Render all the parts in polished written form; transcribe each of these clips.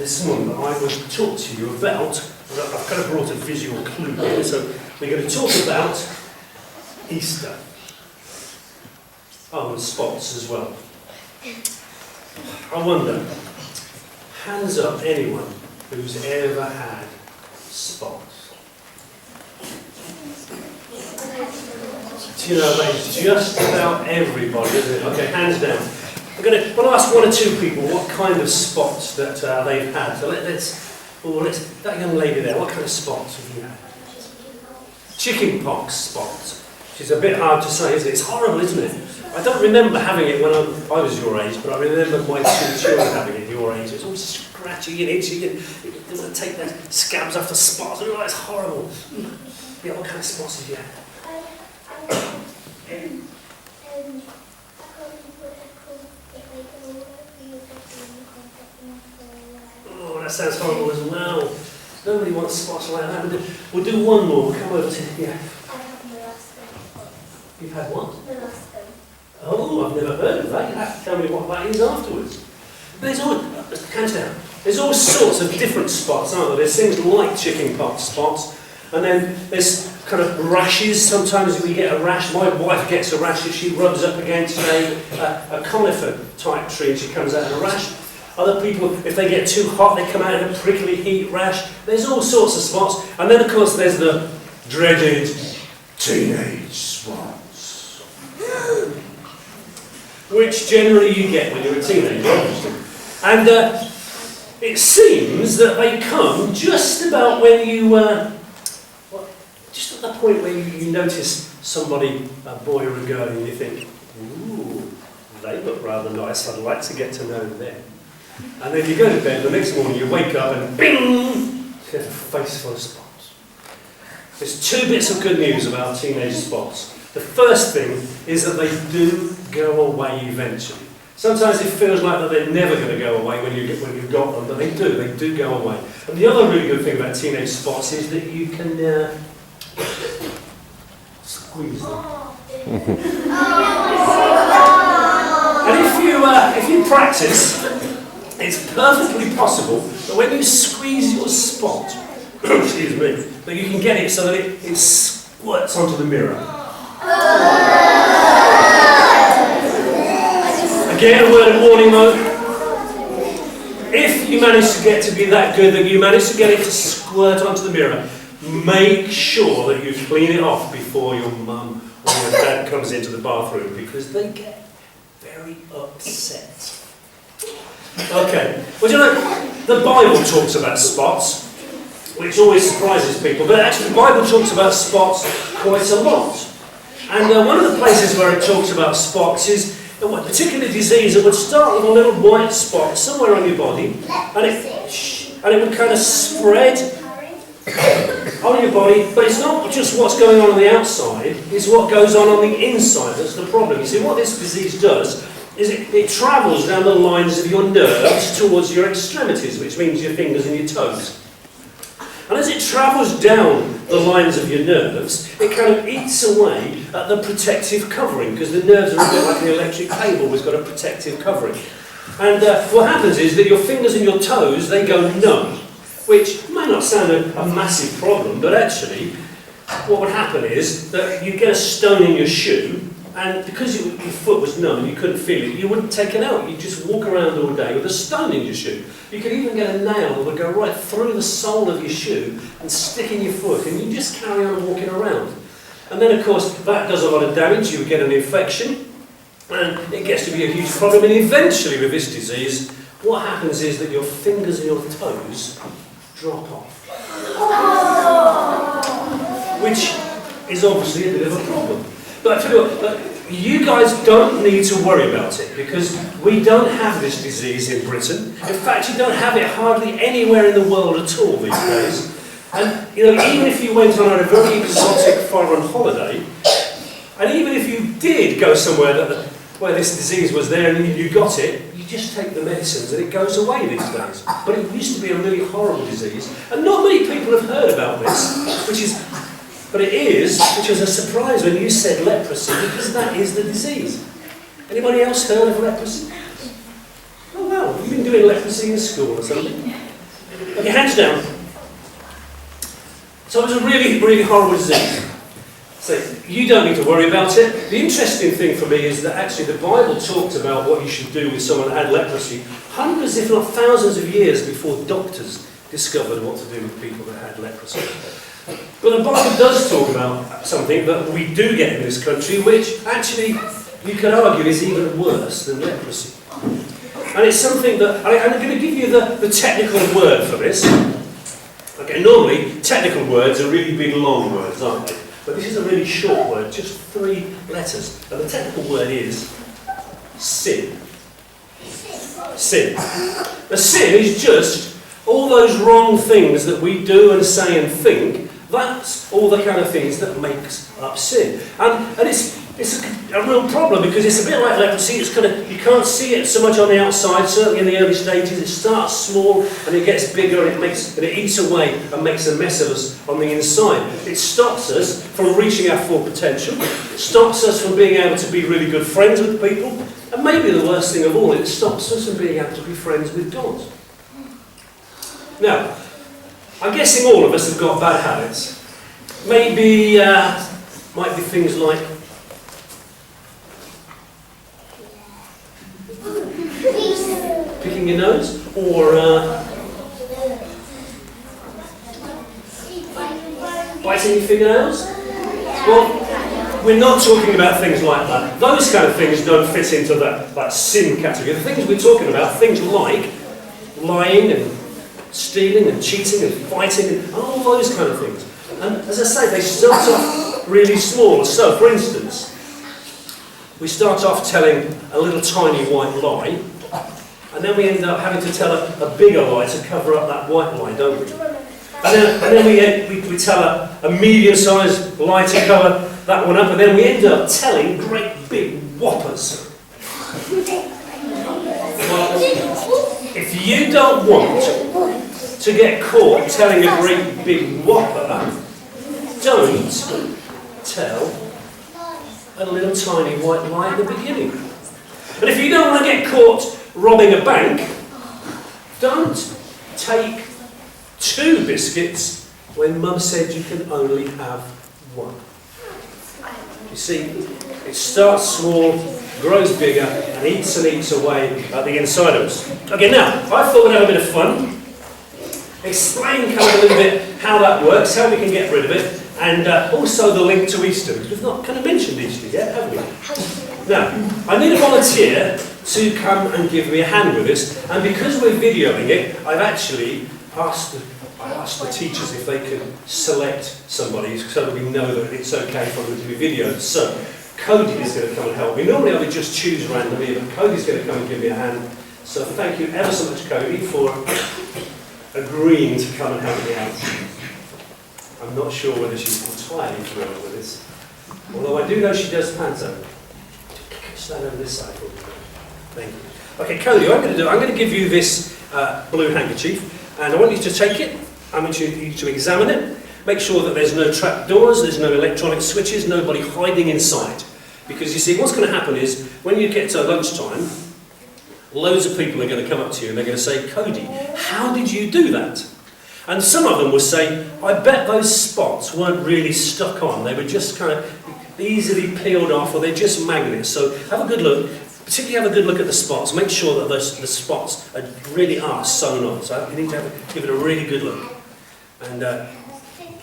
this morning that I would talk to you about. I've kind of brought a visual clue here, so we're going to talk about Easter. Oh, and spots as well. I wonder, hands up anyone who's ever had spots. Do you know, it's just about everybody, isn't it? Okay, hands down. I'm going to ask one or two people what kind of spots that they've had. So let's, that young lady there, what kind of spots have you had? Chicken pox spots. Which is a bit hard to say, isn't it? It's horrible, isn't it? I don't remember having it when I was your age, but I remember my two children having it your age. It's all scratchy and itchy, and you want to take the scabs off the spots. Oh, it's horrible. Yeah, what kind of spots have you had? Oh, that sounds horrible as well. Nobody wants spots like that. We'll do one more. We'll come over to here. You've had what? Oh, I've never heard of that. You have to tell me what that is afterwards. There's always, hands down, there's all sorts of different spots, aren't there? There's things like chicken pox spots, and then there's kind of rashes. Sometimes we get a rash. My wife gets a rash if she rubs up against a conifer type tree and she comes out in a rash. Other people, if they get too hot, they come out in a prickly heat rash. There's all sorts of spots. And then, of course, there's the dreaded teenage spots, which generally you get when you're a teenager, obviously. And it seems that they come just about when you, just at the point where you notice somebody, a boy or a girl, and you think, ooh, they look rather nice, I'd like to get to know them. And then you go to bed, the next morning you wake up and bing! You have a face full of spots. There's two bits of good news about teenage spots. The first thing is that they do go away eventually. Sometimes it feels like that they're never going to go away when you've got them, but they do go away. And the other really good thing about teenage spots is that you can squeeze them. And if you practice, it's perfectly possible that when you squeeze your spot, excuse me, that you can get it so that it squirts onto the mirror. Again, a word of warning though. If you manage to get to be that good that you manage to get it to squirt onto the mirror, make sure that you clean it off before your mum or your dad comes into the bathroom, because they get very upset. Okay, well, you know, the Bible talks about spots, which always surprises people, but actually the Bible talks about spots quite a lot. And one of the places where it talks about spots is a particular disease that would start with a little white spot somewhere on your body, and it would kind of spread on your body, but it's not just what's going on the outside, it's what goes on the inside that's the problem. You see, what this disease does is it travels down the lines of your nerves towards your extremities, which means your fingers and your toes. And as it travels down the lines of your nerves, it kind of eats away at the protective covering, because the nerves are a bit like an electric cable that's got a protective covering. And what happens is that your fingers and your toes, they go numb, which may not sound a massive problem, but actually what would happen is that you get a stone in your shoe, and because your foot was numb and you couldn't feel it, you wouldn't take it out. You'd just walk around all day with a stone in your shoe. You could even get a nail that would go right through the sole of your shoe and stick in your foot, and you just carry on walking around. And then, of course, that does a lot of damage. You get an infection, and it gets to be a huge problem. And eventually, with this disease, what happens is that your fingers and your toes drop off, which is obviously a bit of a problem. But I tell you what, you guys don't need to worry about it, because we don't have this disease in Britain. In fact, you don't have it hardly anywhere in the world at all these days. And you know, even if you went on a very exotic foreign holiday, and even if you did go somewhere where this disease was there and you got it, you just take the medicines and it goes away these days. But it used to be a really horrible disease, and not many people have heard about this, which is a surprise when you said leprosy, because that is the disease. Anybody else heard of leprosy? Oh wow, you've been doing leprosy in school or something? Okay, hands down. So it was a really, really horrible disease. So you don't need to worry about it. The interesting thing for me is that actually the Bible talked about what you should do with someone that had leprosy hundreds, if not thousands of years before doctors discovered what to do with people that had leprosy. But the Bible does talk about something that we do get in this country, which actually you could argue is even worse than leprosy. And it's something that, I'm going to give you the technical word for this. Okay, normally technical words are really big long words, aren't they? But this is a really short word, just 3 letters. And the technical word is sin. Sin. The sin is just all those wrong things that we do and say and think. That's all the kind of things that makes up sin. And it's a real problem because it's a bit like leprosy. It's kind of, you can't see it so much on the outside, certainly in the early stages. It starts small and it gets bigger and it eats away and makes a mess of us on the inside. It stops us from reaching our full potential. It stops us from being able to be really good friends with people. And maybe the worst thing of all, it stops us from being able to be friends with God. Now, I'm guessing all of us have got bad habits. Maybe, might be things like picking your nose, or biting your fingernails. Well, we're not talking about things like that. Those kind of things don't fit into that sin category. The things we're talking about, things like lying and stealing and cheating and fighting and all those kind of things. And as I say, they start off really small. So, for instance, we start off telling a little tiny white lie, and then we end up having to tell a bigger lie to cover up that white lie, don't we? And then we tell a medium-sized lie to cover that one up, and then we end up telling great big whoppers. Well, if you don't want to get caught telling a great big whopper, don't tell a little tiny white lie at the beginning. And if you don't want to get caught robbing a bank, don't take 2 biscuits when Mum said you can only have 1. You see, it starts small, grows bigger, and eats away at the inside of us. Okay, now, I thought we'd have a bit of fun. Explain kind of a little bit how that works, how we can get rid of it, and also the link to Easter, because we've not kind of mentioned Easter yet, have we? Now, I need a volunteer to come and give me a hand with this, and because we're videoing it, I've actually asked the teachers if they can select somebody so that we know that it's okay for them to be videoed. So, Cody is going to come and help me. Normally I would just choose randomly, but Cody's going to come and give me a hand. So thank you ever so much, Cody, for agreeing to come and help me out. I'm not sure whether she's entirely thrilled with this, although I do know she does panto. Stand over this side for me. Thank you. Okay, Cody, what I'm going to give you this blue handkerchief, and I want you to take it. I want you to examine it. Make sure that there's no trap doors, there's no electronic switches, nobody hiding inside. Because you see, what's going to happen is, when you get to lunchtime, loads of people are going to come up to you and they're going to say, Cody, how did you do that? And some of them will say, I bet those spots weren't really stuck on. They were just kind of easily peeled off, or they're just magnets. So have a good look. Particularly have a good look at the spots. Make sure that the spots really are sewn on. So you need to give it a really good look. And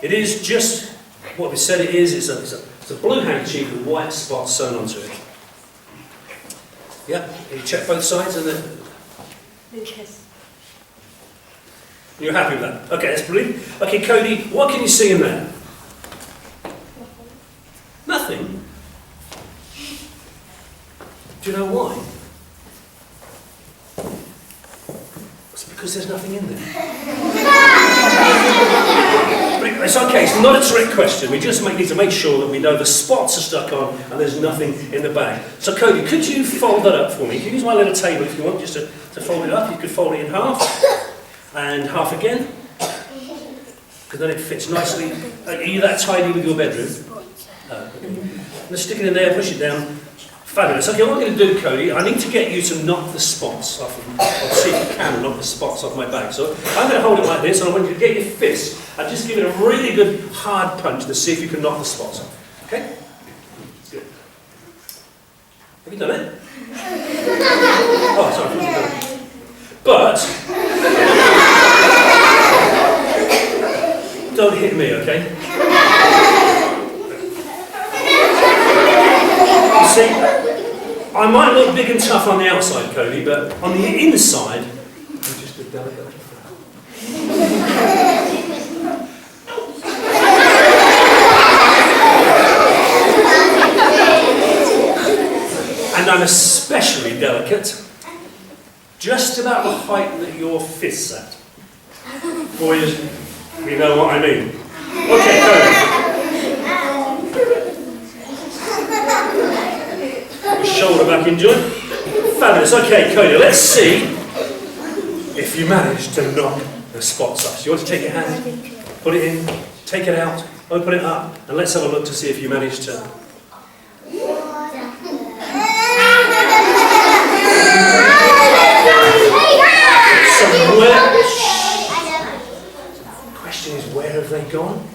it is just what we said it is. It's a blue handkerchief with white spots sewn onto it. Yeah, can you check both sides and then? Yes. You're happy with that? Okay, that's brilliant. Okay, Cody, what can you see in there? Nothing. Do you know why? It's because there's nothing in there. But it's okay, it's not a trick question. We just need to make sure that we know the spots are stuck on and there's nothing in the bag. So Cody, could you fold that up for me? You can use my little table if you want, just to fold it up. You could fold it in half and half again, because then it fits nicely. Are you that tidy with your bedroom? Okay. Let's stick it in there, push it down, Fabulous. Okay, what I'm going to do, Cody, I need to get you to knock the spots off. I'll see if you can knock the spots off my bag. So I'm going to hold it like this, and I want you to get your fist and just give it a really good hard punch to see if you can knock the spots off. Okay? Good. Have you done it? Oh, sorry, I haven't done it. But don't hit me, okay? You see, I might look big and tough on the outside, Cody, but on the inside, I'm just a delicate. And I'm especially delicate, just about the height that your fist's at. Boys, you know what I mean. Okay, Cody. Shoulder back in joint. Fabulous. Okay, Cody, let's see if you manage to knock the spots off. So you want to take your hand, put it in, take it out, open it up, and let's have a look to see if you manage to. Somewhere. The question is, where have they gone?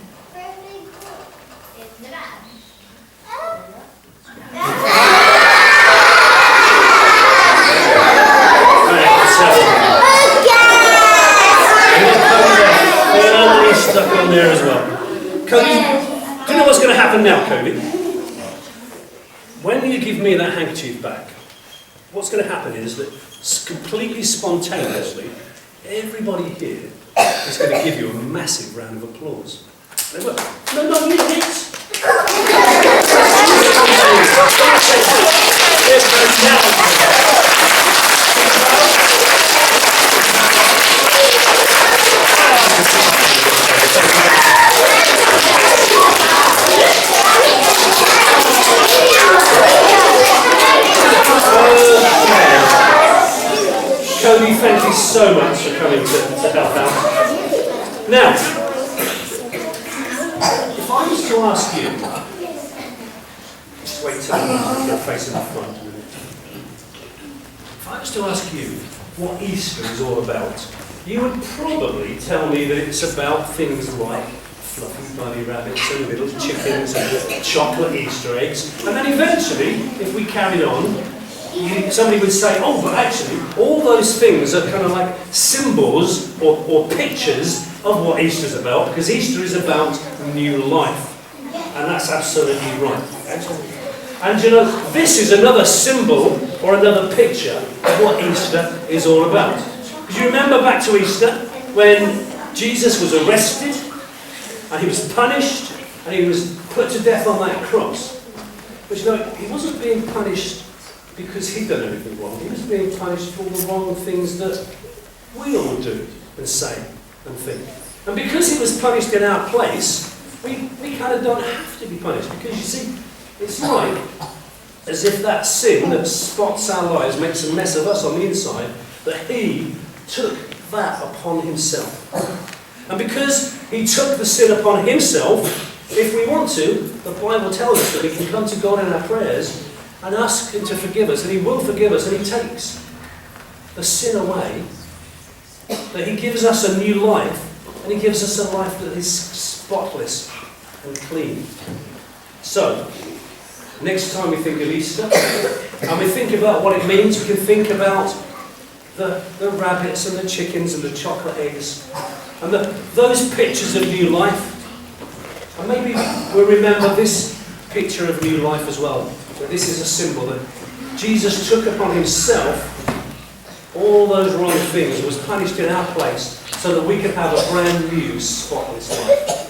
Stuck on there as well. Cody, do you know what's going to happen now, Cody? When you give me that handkerchief back, what's going to happen is that completely spontaneously, everybody here is going to give you a massive round of applause. They will. No, you hit. Cody, thank you so much for coming to help out. Now, if I was to ask you, just wait till you're facing the front. If I was to ask you what Easter is all about, you would probably tell me that it's about things like fluffy bunny rabbits and little chickens and chocolate Easter eggs. And then eventually, if we carried on, somebody would say, oh, but actually, all those things are kind of like symbols or pictures of what Easter's about, because Easter is about new life. And that's absolutely right. And you know, this is another symbol or another picture of what Easter is all about. Because you remember back to Easter, when Jesus was arrested, and he was punished, and he was put to death on that cross. But you know, he wasn't being punished because he'd done anything wrong. He was being punished for the wrong things that we all do and say and think. And because he was punished in our place, we kind of don't have to be punished. Because you see, it's like as if that sin that spots our lives, makes a mess of us on the inside, that he took that upon himself. And because he took the sin upon himself, if we want to, the Bible tells us that we can come to God in our prayers and ask him to forgive us, and he will forgive us, and he takes the sin away, that he gives us a new life, and he gives us a life that is spotless and clean. So, next time we think of Easter, and we think about what it means, we can think about the rabbits and the chickens and the chocolate eggs, and those pictures of new life. And maybe we'll remember this picture of new life as well. So this is a symbol that Jesus took upon himself all those wrong things, was punished in our place, so that we could have a brand new, spotless life.